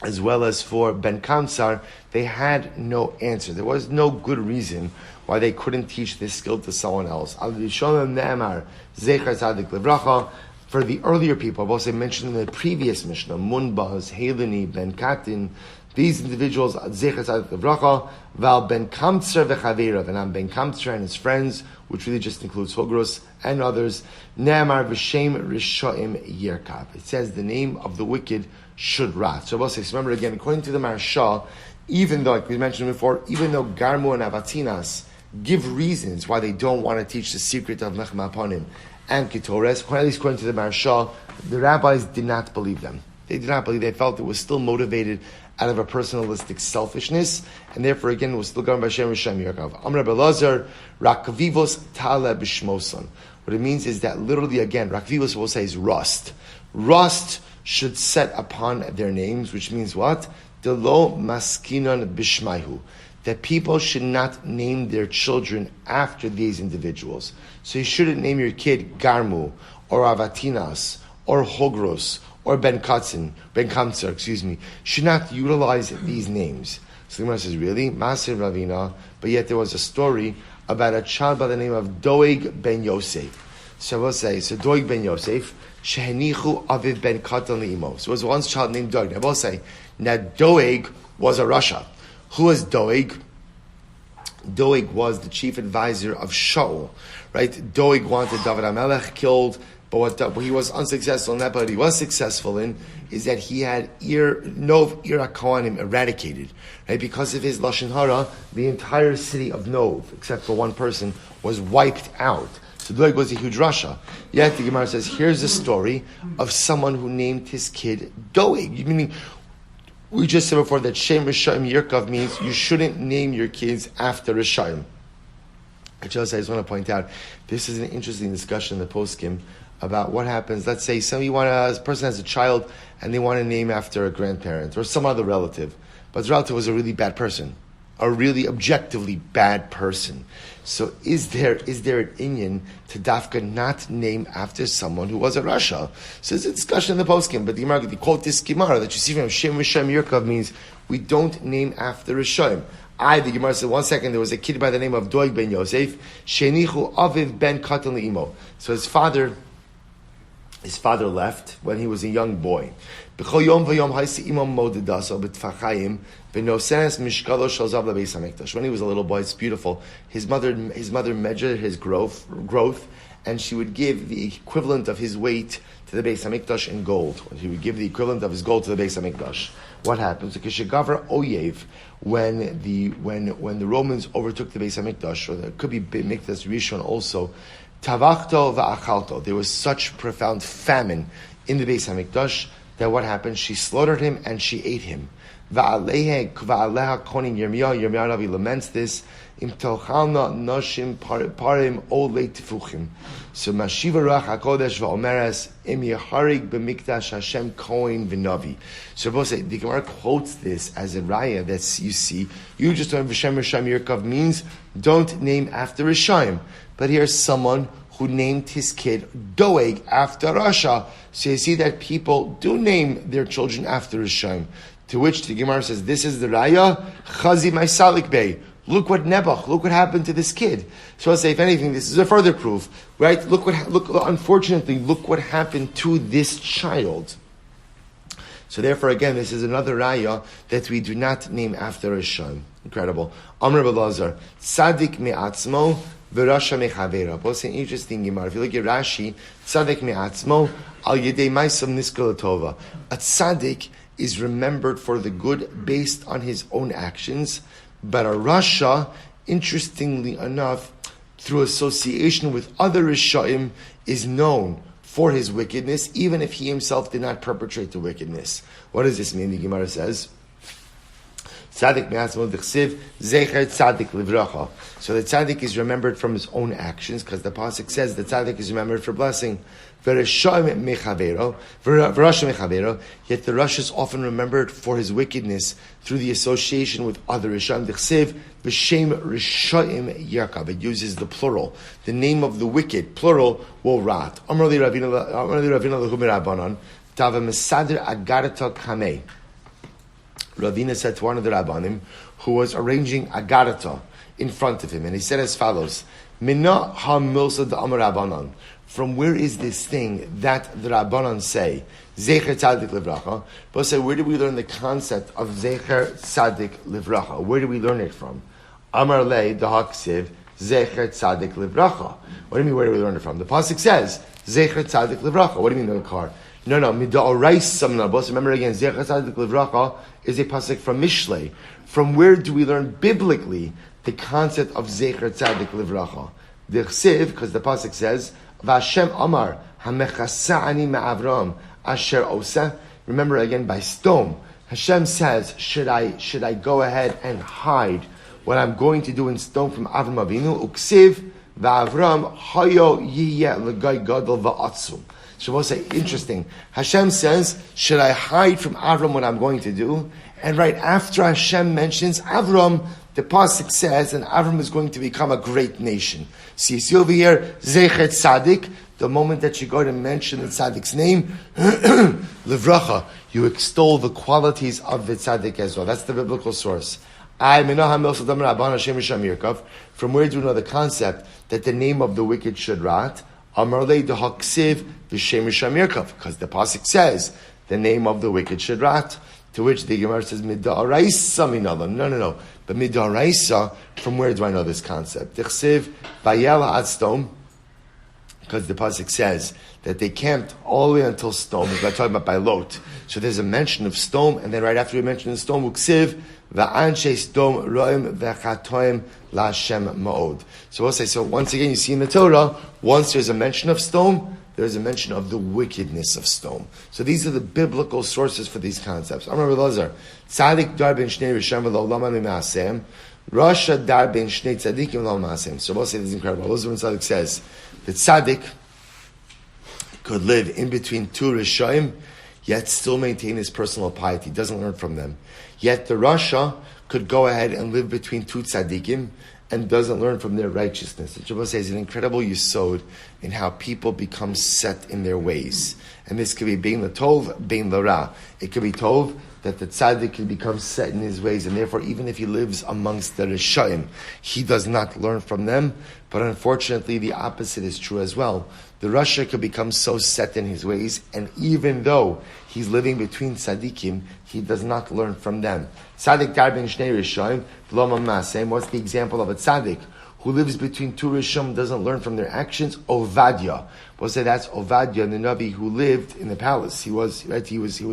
Ben Kamsar, they had no answer. There was no good reason why they couldn't teach this skill to someone else. For the earlier people, I've also mentioned in the previous Mishnah, Munbaz, Haleni, Ben Katin, these individuals, Zecher Tzadik Levracha, Val Ben Kamtzer v'Chaverav, and Ben Kamtzer and his friends, which really just includes Hogros and others, Ne'amar v'Shem Rishoim Yerkav. It says the name of the wicked should rot. So remember again, according to the Maharsha, even though, like we mentioned before, even though Garmu and Avatinas give reasons why they don't want to teach the secret of Nechma Aponim and Ketores, at least according to the Maharsha, the rabbis did not believe them. They did not believe. They felt it was still motivated out of a personalistic selfishness, and therefore again it was still governed by Shem Risham Yerkav. Amr Belazar, Rakvivos Tala Bishmosan. What it means is that literally again, Rakvivos will say is rust. Rust should set upon their names, which means what? Delo Maskinon Bishmaihu. That people should not name their children after these individuals. So you shouldn't name your kid Garmu, or Avatinas, or Hogros, or Ben Kamtsar, should not utilize these names. So the Gemara says, really? Maser Ravina, but yet there was a story about a child by the name of Doeg ben Yosef. So we'll say, Doeg ben Yosef, Shehenichu Aviv ben Katan Li'imo. So it was one child named Doeg. Now we'll say, now Doeg was a Rasha. Who was Doeg? Doeg was the chief advisor of Shaul, right? Doeg wanted David HaMelech killed, but what he was unsuccessful in that, but what he was successful in is that he had Nov Irakoanim eradicated, right? Because of his Lashon Hara, the entire city of Nov, except for one person, was wiped out. So Doeg was a huge Rasha. Yet the Gemara says, here's a story of someone who named his kid Doeg. Meaning, we just said before that Shem Rishayim Yerkav means you shouldn't name your kids after Rishayim. I just want to point out, this is an interesting discussion in the poskim about what happens. Let's say a person has a child and they want to name after a grandparent or some other relative, but the relative was a really bad person. a really objectively bad person. So is there an inyan to dafka not name after someone who was a Rasha? So there's a discussion in the poskim, but the Gemara, the quote this Gemara that you see from Shem Rishayim Yerkav means we don't name after Rishayim. The Gemara said, 1 second, there was a kid by the name of Doeg ben Yosef, Shenichu Aviv ben Katan Le'imo. So his father left when he was a young boy. When he was a little boy, it's beautiful. His mother measured his growth, and she would give the equivalent of his weight to the Beis Hamikdash in gold. He would give the equivalent of his gold to the Beis Hamikdash. What happens? When the Romans overtook the Beis Hamikdash, or it could be Mikdash Rishon also, Tavachto va'achalto. There was such profound famine in the Beis Hamikdash that what happened? She slaughtered him and she ate him. Va'aleha konin Yirmiyah Rabbi laments this. Im tochalna noshim parim olei tifuchim. So Mashiva Ruach HaKodesh va'omeres im yeharig b'mikdash Hashem koin v'navi. So both say the Gemara quotes this as a raya that you see. You just learned V'Shem Rishayim Yerkav means don't name after Rishayim. But here's someone who named his kid Doeg after Rasha. So you see that people do name their children after Rishayim. To which the Gemara says, this is the Raya, Chazi Maisalik Bey. Look what happened to this kid. So I'll say, if anything, this is a further proof, right? Unfortunately, look what happened to this child. So therefore, again, this is another Raya that we do not name after Rishayim. Incredible. Amr Balazar, Tzadik me'atzmo, V'Rasha mechavera. Both an interesting Gemara. If you look at Rashi, Tzadik me'atzmo, al yedei ma'asam niskal tova. A tzaddik is remembered for the good based on his own actions, but a Rasha, interestingly enough, through association with other Rishayim, is known for his wickedness, even if he himself did not perpetrate the wickedness. What does this mean? The Gemara says, Tzaddik me'atzmo d'chsiv, zecher tzaddik livracha. So the tzaddik is remembered from his own actions, because the pasuk says the tzaddik is remembered for blessing. V'rasha mechavero, yet the Rasha is often remembered for his wickedness through the association with other Rishayim. D'chsiv, v'shem Rishayim Yerkav. It uses the plural. The name of the wicked, plural, will rot. Amar li Ravina l'hu mirabanan, tava mesader agarata kamei. Ravina said to one of the Rabbanim who was arranging agarata in front of him, and he said as follows: Mina ha-milsa d'amar Rabbanan. From where is this thing that the Rabbanan say Zecher Tzadik Livracha? But say, where do we learn the concept of Zecher Tzadik Livracha? Where do we learn it from? Amar lei d'haksiv Zecher Tzadik Livracha. What do you mean? Where do we learn it from? The pasuk says Zecher Tzadik Livracha. What do you mean, no car? No, mida'orais samnabos. Remember again, Zecher Tzadik Livracha is a pasuk from Mishlei. From where do we learn biblically the concept of Zecher Tzadik Livracha? The chsiv, because the pasuk says, Vashem Amar hamechasa'ani ma'avram asher oseh. Remember again by stone. Hashem says, should I go ahead and hide what I'm going to do in stone from Avram Avinu? Uksiv va'avram hayo yiyeh l'gai gadol va'atzum. Shavuot say, interesting. Hashem says, should I hide from Avram what I'm going to do? And right after Hashem mentions Avram, the pasuk says, and Avram is going to become a great nation. So you see over here, Zecher Tzadik, the moment that you go to mention the Tzaddik's name, Livracha, you extol the qualities of the Tzaddik as well. That's the biblical source. From where do we know the concept that the name of the wicked should rot? Because the pasuk says the name of the wicked should rot. To which the Gemara says midaraisa minala. No. But midaraisa, from where do I know this concept? Tichsiv vayel ha'adstom. Because the pasuk says that they camped all the way until Stone. We're talking about by Lot. So there's a mention of Stone, and then right after we mention the Stone, uksiv va'anshe Stone roim v'chatoim la'Hashem ma'od. So we'll say, so once again, you see in the Torah, once there's a mention of Stone, there's a mention of the wickedness of stone. So these are the biblical sources for these concepts. Amar Elazar, Tzadik dar ben shnei risham v'lo lama mi'asem, Rasha dar ben shnei tzadikim v'lo ma'asem. So we'll say this is incredible. Elazar ben Tzadik says that Tzadik could live in between two Rishayim, yet still maintain his personal piety. He doesn't learn from them. Yet the Rasha could go ahead and live between two tzaddikim and doesn't learn from their righteousness. The Chava says an incredible yisod in how people become set in their ways. And this could be bein latov, bein lara. It could be tov, that the tzaddik can become set in his ways, and therefore even if he lives amongst the Rishaim, he does not learn from them. But unfortunately, the opposite is true as well. The Rasha could become so set in his ways, and even though he's living between tzaddikim, he does not learn from them. Tzaddik dar ben shnei Rishaim, v'lo mamasem. What's the example of a tzaddik who lives between two Rishim, doesn't learn from their actions? Ovadia. We'll say that's Ovadia, the Navi who lived in the palace. He was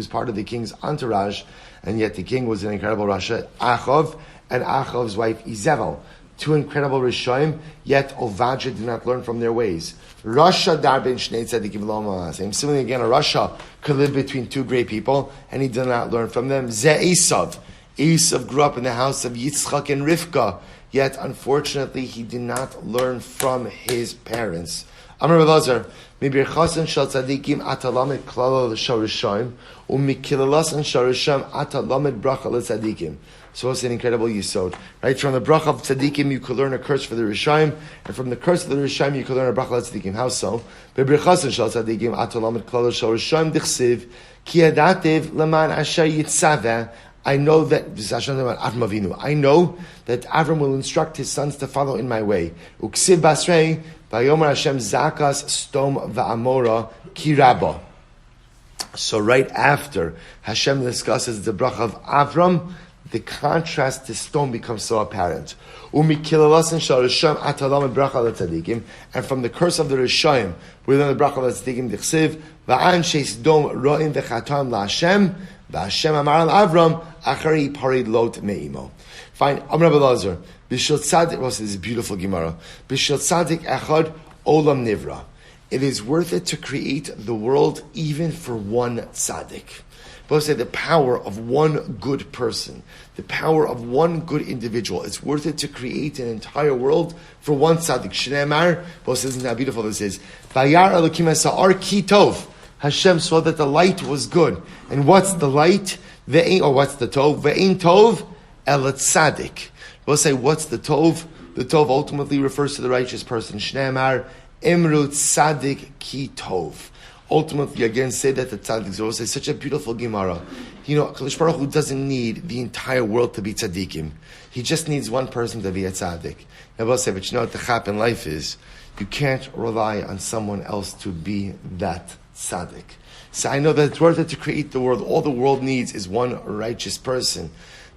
part of the king's entourage, and yet the king was an incredible Rasha. Achav and Achav's wife Izebel, two incredible Rishoim, yet Ovadia did not learn from their ways. Rasha dar ben shnei tzadikim v'lo mamasem. Similarly, again, a Rasha could live between two great people, and he did not learn from them. Ze Esav. Esav grew up in the house of Yitzchak and Rivka, yet unfortunately he did not learn from his parents. Amar Rav Elazar, mibirchasan shel tzadikim atalamed klala l'sharishayim, umikilalasan sharishayim atalamed bracha l'tzadikim. So it's an incredible yisod, right? From the bracha of tzadikim you could learn a curse for the rishayim, and from the curse of the rishayim you could learn a bracha l'tzadikim. How so? Mibirchasan shel tzadikim atalamed klala l'sharishayim dichsiv ki adativ leman asher yitzaveh. I know that I know that Avram will instruct his sons to follow in my way. Uksiv basrei vayomer Hashem zakas stom va'amora kiraba. So right after Hashem discusses the bracha of Avram, the contrast to stone becomes so apparent. And from the curse of the Rishayim, within the bracha of tzadikim dichsiv va'an sheis dom ro'im v'chatam la'Hashem. V'Hashem amar al Avram achari parid lot me'imo. Fine. Amar Rav Elazar, b'shel tzadik. Well, this is a beautiful Gemara. B'shel tzadik echad olam nivra. It is worth it to create the world even for one tzaddik. Both say the power of one good person, the power of one good individual. It's worth it to create an entire world for one tzaddik. Shneimar. Both says how beautiful this is. Vayar Elokim esa'ar ki tov. Hashem saw that the light was good. And what's the light? What's the tov? Ve'ein tov el tzaddik. We'll say, what's the tov? The tov ultimately refers to the righteous person. Shneimar imru tzaddik ki tov. Ultimately, again, say that the tzaddik. So we'll say, such a beautiful Gemara. You know, Kadosh Baruch Hu doesn't need the entire world to be tzaddikim. He just needs one person to be a tzaddik. And we'll say, but you know what the chap in life is? You can't rely on someone else to be that tzaddik. So I know that it's worth it to create the world. All the world needs is one righteous person.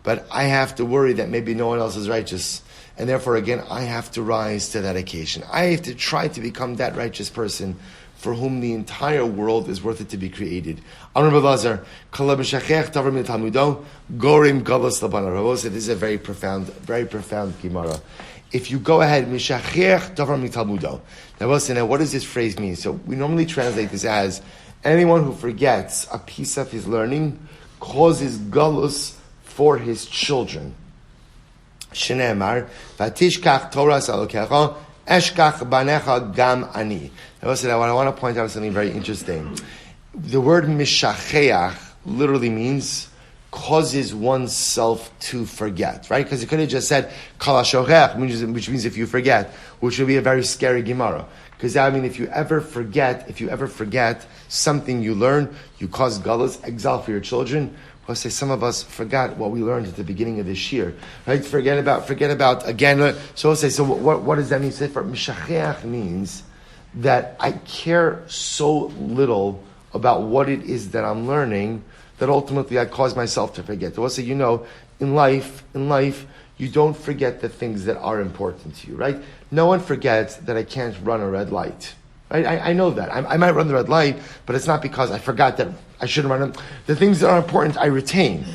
But I have to worry that maybe no one else is righteous. And therefore, again, I have to rise to that occasion. I have to try to become that righteous person for whom the entire world is worth it to be created. Amar Rav Elazar, gorim galas labana. Rav Elazar said this is a very profound Gemara. If you go ahead, mishachech davar mitalmudo. Now, what does this phrase mean? So we normally translate this as anyone who forgets a piece of his learning causes galus for his children. Shneimar vatishkach Toras alokecha eshkach banecha gam ani. Now, what I want to point out something very interesting. The word mishacheach literally means causes oneself to forget, right? Because it could have just said kala shochech, which means if you forget, which would be a very scary Gemara. Because I mean, if you ever forget something you learn, you cause galus, exile for your children. We'll say some of us forgot what we learned at the beginning of this year, right? Forget about again. So we'll say, so what does that mean? Say for mishacheach means that I care so little about what it is that I'm learning that ultimately I cause myself to forget. So we'll say, in life, you don't forget the things that are important to you, right? No one forgets that I can't run a red light, right? I know that. I might run the red light, but it's not because I forgot that I shouldn't run them. The things that are important, I retain.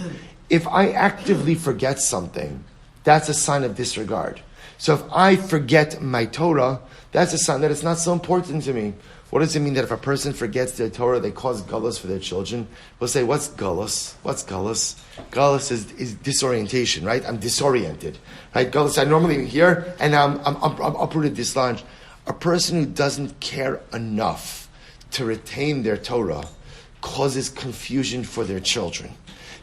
If I actively forget something, that's a sign of disregard. So if I forget my Torah, that's a sign that it's not so important to me. What does it mean that if a person forgets their Torah, they cause galus for their children? We'll say, what's galus? What's galus? Galus is disorientation, right? I'm disoriented, right? Galus, I normally hear, and I'm uprooted, dislodged. A person who doesn't care enough to retain their Torah causes confusion for their children.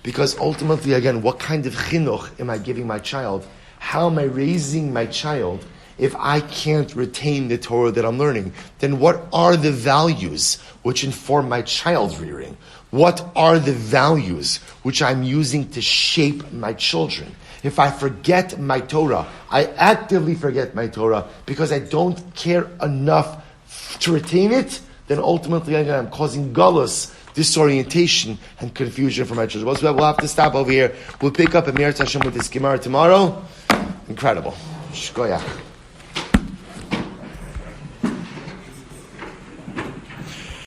Because ultimately, again, what kind of chinuch am I giving my child? How am I raising my child if I can't retain the Torah that I'm learning? Then what are the values which inform my child's rearing? What are the values which I'm using to shape my children? If I forget my Torah, I actively forget my Torah because I don't care enough to retain it, then ultimately I'm causing galus, disorientation, and confusion for my children. So we'll have to stop over here. We'll pick up Eretz Hashem with this Gemara tomorrow. Incredible. Shkoyach.